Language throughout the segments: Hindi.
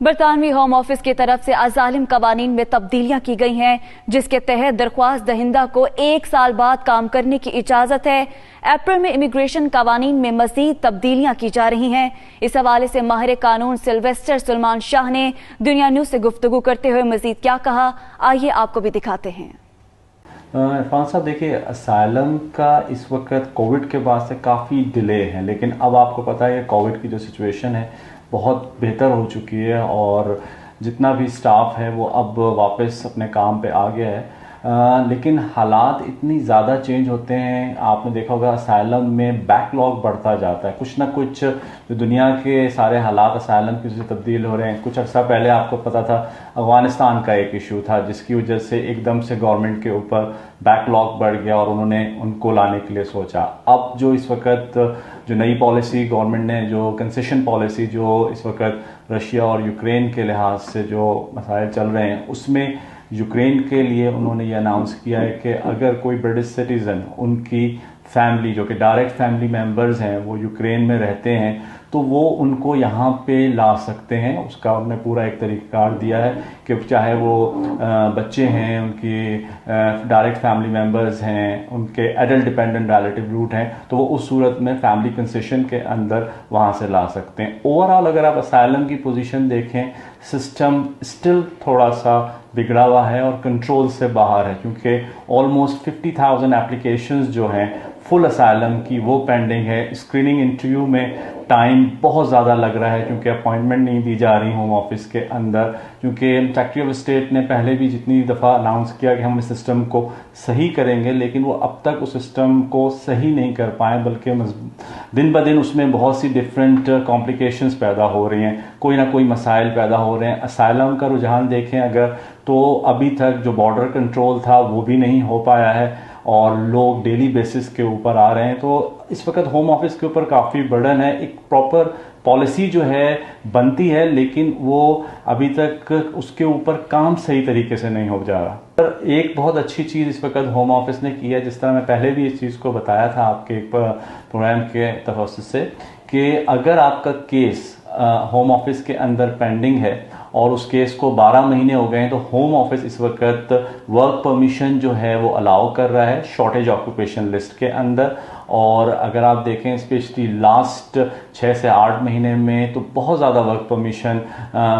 बरतानवी होम ऑफिस की तरफ से अजालिम कवानीन में तब्दीलियां की गई हैं, जिसके तहत दरख्वास्त दहिंदा को 1 साल बाद काम करने की इजाजत है। अप्रैल में इमिग्रेशन कवानीन में मजीद तब्दीलियां की जा रही हैं। इस हवाले से माहिर कानून सिल्वेस्टर सुलेमान शाह ने दुनिया न्यूज से गुफ्तगू करते हुए मजीद क्या कहा, आइए आपको भी दिखाते हैं। इरफान साहब, देखिए, असाइलम का इस वक्त कोविड के बाद से काफ़ी डिले है, लेकिन अब आपको पता है कोविड की जो सिचुएशन है बहुत बेहतर हो चुकी है और जितना भी स्टाफ है वो अब वापस अपने काम पे आ गया है। लेकिन हालात इतनी ज़्यादा चेंज होते हैं, आपने देखा होगा असाइलम में बैकलॉग बढ़ता जाता है। कुछ ना कुछ जो दुनिया के सारे हालात असाइलम की वजह से तब्दील हो रहे हैं। कुछ अर्सा पहले आपको पता था अफ़गानिस्तान का एक इशू था जिसकी वजह से एकदम से गवर्नमेंट के ऊपर बैकलॉग बढ़ गया और उन्होंने उनको लाने के लिए सोचा। अब जो इस वक्त जो नई पॉलिसी गवर्नमेंट ने, जो कंसेशन पॉलिसी जो इस वक्त रशिया और यूक्रेन के लिहाज से जो मसाइल चल रहे हैं, उसमें यूक्रेन के लिए उन्होंने ये अनाउंस किया है कि अगर कोई ब्रिटिश सिटीज़न, उनकी फैमिली जो कि डायरेक्ट फैमिली मेंबर्स हैं, वो यूक्रेन में रहते हैं तो वो उनको यहाँ पे ला सकते हैं। उसका उन्होंने पूरा एक तरीक़ाकार दिया है कि चाहे वो बच्चे हैं, उनकी डायरेक्ट फैमिली मेंबर्स हैं, उनके एडल्ट डिपेंडेंट रिलेटिव रूट हैं, तो वो उस सूरत में फैमिली कंसेशन के अंदर वहाँ से ला सकते हैं। ओवरऑल अगर आप असाइलम की पोजीशन देखें, सिस्टम स्टिल थोड़ा सा बिगड़ा हुआ है और कंट्रोल से बाहर है, क्योंकि ऑलमोस्ट 50,000 एप्लीकेशंस जो हैं फुल असाइलम की वो पेंडिंग है। स्क्रीनिंग इंटरव्यू में टाइम बहुत ज़्यादा लग रहा है क्योंकि अपॉइंटमेंट नहीं दी जा रही होम ऑफिस के अंदर, क्योंकि सेक्रेटरी ऑफ स्टेट ने पहले भी जितनी दफ़ा अनाउंस किया कि हम इस सिस्टम को सही करेंगे, लेकिन वो अब तक उस सिस्टम को सही नहीं कर पाए, बल्कि दिन ब दिन उसमें बहुत सी डिफरेंट कॉम्प्लिकेशंस पैदा हो रही हैं, कोई ना कोई मसाइल पैदा हो रहे हैं। असाइलम का रुझान देखें अगर, तो अभी तक जो बॉर्डर कंट्रोल था वो भी नहीं हो पाया है और लोग डेली बेसिस के ऊपर आ रहे हैं। तो इस वक्त होम ऑफिस के ऊपर काफ़ी बर्डन है। एक प्रॉपर पॉलिसी जो है बनती है, लेकिन वो अभी तक उसके ऊपर काम सही तरीके से नहीं हो जा रहा। पर एक बहुत अच्छी चीज़ इस वक्त होम ऑफिस ने की है, जिस तरह मैं पहले भी इस चीज़ को बताया था आपके एक प्रोग्राम के तफस्सुस से, कि अगर आपका केस होम ऑफिस के अंदर पेंडिंग है और उस केस को 12 महीने हो गए हैं, तो होम ऑफिस इस वक्त वर्क परमिशन जो है वो अलाउ कर रहा है शॉर्टेज ऑक्यूपेशन लिस्ट के अंदर। और अगर आप देखें स्पेशली लास्ट 6 से 8 महीने में तो बहुत ज़्यादा वर्क परमिशन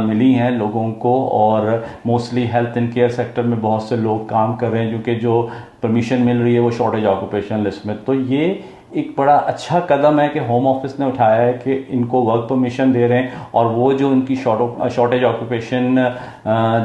मिली हैं लोगों को, और mostly health and care sector में बहुत से लोग काम कर रहे हैं, क्योंकि जो परमिशन मिल रही है वो शॉर्टेज ऑक्यूपेशन लिस्ट में। तो ये एक बड़ा अच्छा कदम है कि होम ऑफिस ने उठाया है कि इनको वर्क परमिशन दे रहे हैं, और वो जो उनकी शॉर्टेज ऑक्यूपेशन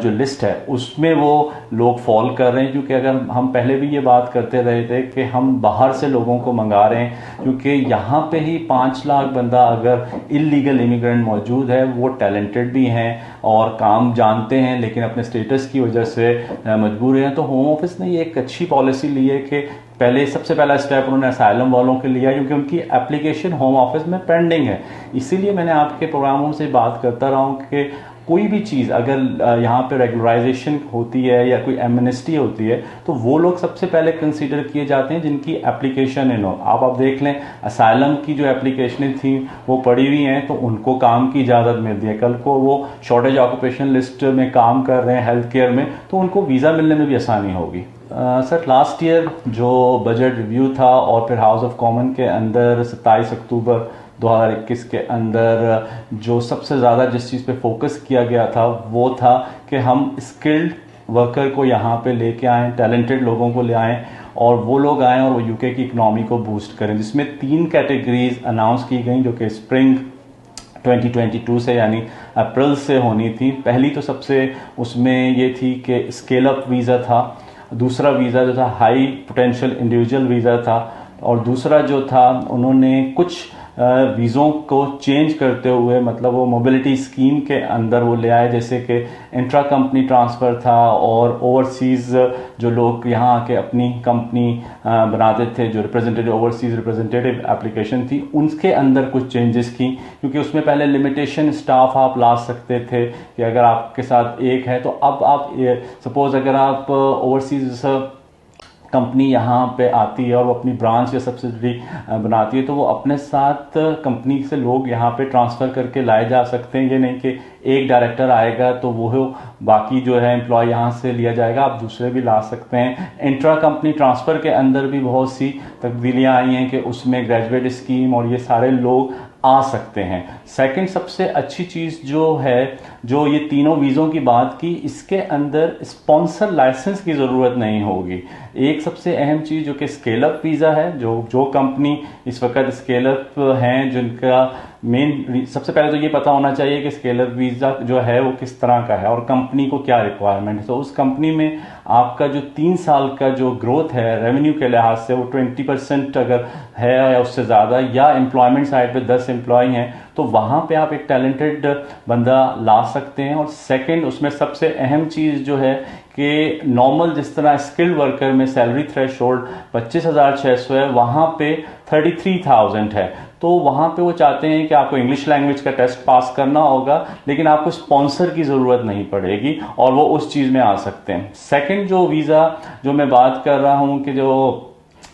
जो लिस्ट है उसमें वो लोग फॉल कर रहे हैं। क्योंकि अगर हम पहले भी ये बात करते रहे थे कि हम बाहर से लोगों को मंगा रहे हैं, क्योंकि यहाँ पे ही 5 लाख बंदा अगर इलीगल इमिग्रेंट मौजूद है, वो टैलेंटेड भी हैं और काम जानते हैं, लेकिन अपने स्टेटस की वजह से मजबूर हैं। तो होम ऑफिस ने ये एक अच्छी पॉलिसी ली है कि सबसे पहला स्टेप उन्होंने असाइलम वालों के लिया, क्योंकि उनकी एप्लीकेशन होम ऑफिस में पेंडिंग है। इसीलिए मैंने आपके प्रोग्रामों से बात करता रहा हूँ कि कोई भी चीज़ अगर यहाँ पे रेगुलराइजेशन होती है या कोई एमनेस्टी होती है, तो वो लोग सबसे पहले कंसीडर किए जाते हैं जिनकी एप्लीकेशन इन हो। आप देख लें, असाइलम की जो एप्लीकेशनें थी वो पड़ी हुई हैं, तो उनको काम की इजाज़त मिलती है। कल को वो शॉर्टेज ऑक्यूपेशन लिस्ट में काम कर रहे हैं हेल्थ केयर में, तो उनको वीज़ा मिलने में भी आसानी होगी। सर, लास्ट ईयर जो बजट रिव्यू था और फिर हाउस ऑफ कॉमन के अंदर 27 अक्टूबर 2021 के अंदर जो सबसे ज़्यादा जिस चीज़ पे फोकस किया गया था वो था कि हम स्किल्ड वर्कर को यहाँ पे लेके आएँ, टैलेंटेड लोगों को ले आएँ, और वो लोग आएँ और वो यूके की इकनॉमी को बूस्ट करें, जिसमें 3 कैटेगरीज अनाउंस की गई जो कि स्प्रिंग 2022 से यानी अप्रैल से होनी थी। पहली तो सबसे उसमें ये थी कि स्केल अप वीज़ा था, दूसरा वीज़ा जो था हाई पोटेंशियल इंडिविजुअल वीज़ा था, और दूसरा जो था उन्होंने कुछ वीज़ों को चेंज करते हुए, मतलब वो मोबिलिटी स्कीम के अंदर वो ले आए, जैसे कि इंट्रा कंपनी ट्रांसफ़र था और ओवरसीज़ जो लोग यहाँ आके अपनी कंपनी बनाते थे, जो रिप्रेजेंटेटिव ओवरसीज़ रिप्रेजेंटेटिव एप्लीकेशन थी, उनके अंदर कुछ चेंजेस की। क्योंकि उसमें पहले लिमिटेशन स्टाफ आप ला सकते थे कि अगर आपके साथ एक है, तो अब आप सपोज़ अगर आप ओवरसीज़ कंपनी यहाँ पे आती है और वो अपनी ब्रांच या सब्सिडरी बनाती है, तो वो अपने साथ कंपनी से लोग यहाँ पे ट्रांसफ़र करके लाए जा सकते हैं। ये नहीं कि एक डायरेक्टर आएगा तो वो बाकी जो है एम्प्लॉय यहाँ से लिया जाएगा, आप दूसरे भी ला सकते हैं। इंट्रा कंपनी ट्रांसफ़र के अंदर भी बहुत सी तब्दीलियाँ आई हैं कि उसमें ग्रेजुएट स्कीम और ये सारे लोग आ सकते हैं। सेकंड सबसे अच्छी चीज़ जो है, जो ये तीनों वीज़ों की बात की, इसके अंदर स्पॉन्सर लाइसेंस की ज़रूरत नहीं होगी। एक सबसे अहम चीज़ जो कि स्केल अप वीज़ा है, जो कंपनी इस वक्त स्केल अप हैं, जिनका मेन सबसे पहले तो ये पता होना चाहिए कि स्केल अप वीज़ा जो है वो किस तरह का है और कंपनी को क्या रिक्वायरमेंट है। तो उस कंपनी में आपका जो 3 साल का जो ग्रोथ है रेवेन्यू के लिहाज से, वो 20% अगर है या उससे ज़्यादा, या एम्प्लॉयमेंट साइड पे 10 एम्प्लॉय हैं, तो वहाँ पे आप एक टैलेंटेड बंदा ला सकते हैं। और सेकंड, उसमें सबसे अहम चीज़ जो है कि नॉर्मल जिस तरह स्किल्ड वर्कर में सैलरी थ्रेशोल्ड 25,600 है, वहाँ पे 33,000 है। तो वहाँ पे वो चाहते हैं कि आपको इंग्लिश लैंग्वेज का टेस्ट पास करना होगा, लेकिन आपको स्पॉन्सर की ज़रूरत नहीं पड़ेगी और वो उस चीज़ में आ सकते हैं। सेकंड जो वीज़ा जो मैं बात कर रहा हूँ कि जो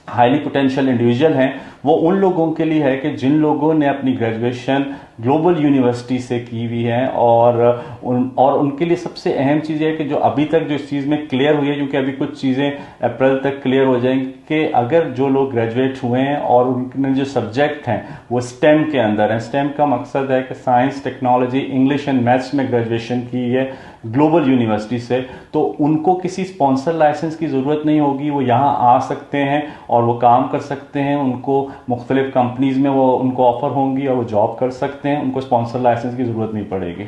हाईली पोटेंशियल इंडिविजुअल हैं, वो उन लोगों के लिए है कि जिन लोगों ने अपनी ग्रेजुएशन ग्लोबल यूनिवर्सिटी से की हुई है और उनके लिए सबसे अहम चीज़ है कि जो अभी तक जो इस चीज़ में क्लियर हुई है, क्योंकि अभी कुछ चीज़ें अप्रैल तक क्लियर हो जाएंगी, कि अगर जो लोग ग्रेजुएट हुए हैं और उनके जो सब्जेक्ट हैं वो स्टेम के अंदर हैं। स्टेम का मकसद है कि science, technology, English and maths में ग्रेजुएशन की है ग्लोबल यूनिवर्सिटी से, तो उनको किसी स्पॉन्सर लाइसेंस की ज़रूरत नहीं होगी। वो यहाँ आ सकते हैं और वो काम कर सकते हैं, उनको मुख्तलिफ कंपनीज में वो उनको ऑफर होंगी और वो जॉब कर सकते हैं, उनको स्पॉन्सर लाइसेंस की ज़रूरत नहीं पड़ेगी।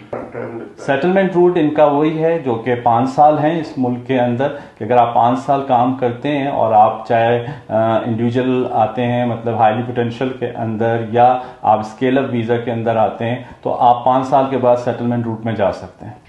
सेटलमेंट रूट इनका वही है जो कि 5 साल हैं इस मुल्क के अंदर, कि अगर आप 5 साल काम करते हैं और आप चाहे इंडिविजुअल आते हैं, मतलब हाईली पोटेंशियल के अंदर, या आप स्केल अप वीज़ा के अंदर आते हैं, तो आप 5 साल के बाद सेटलमेंट रूट में जा सकते हैं।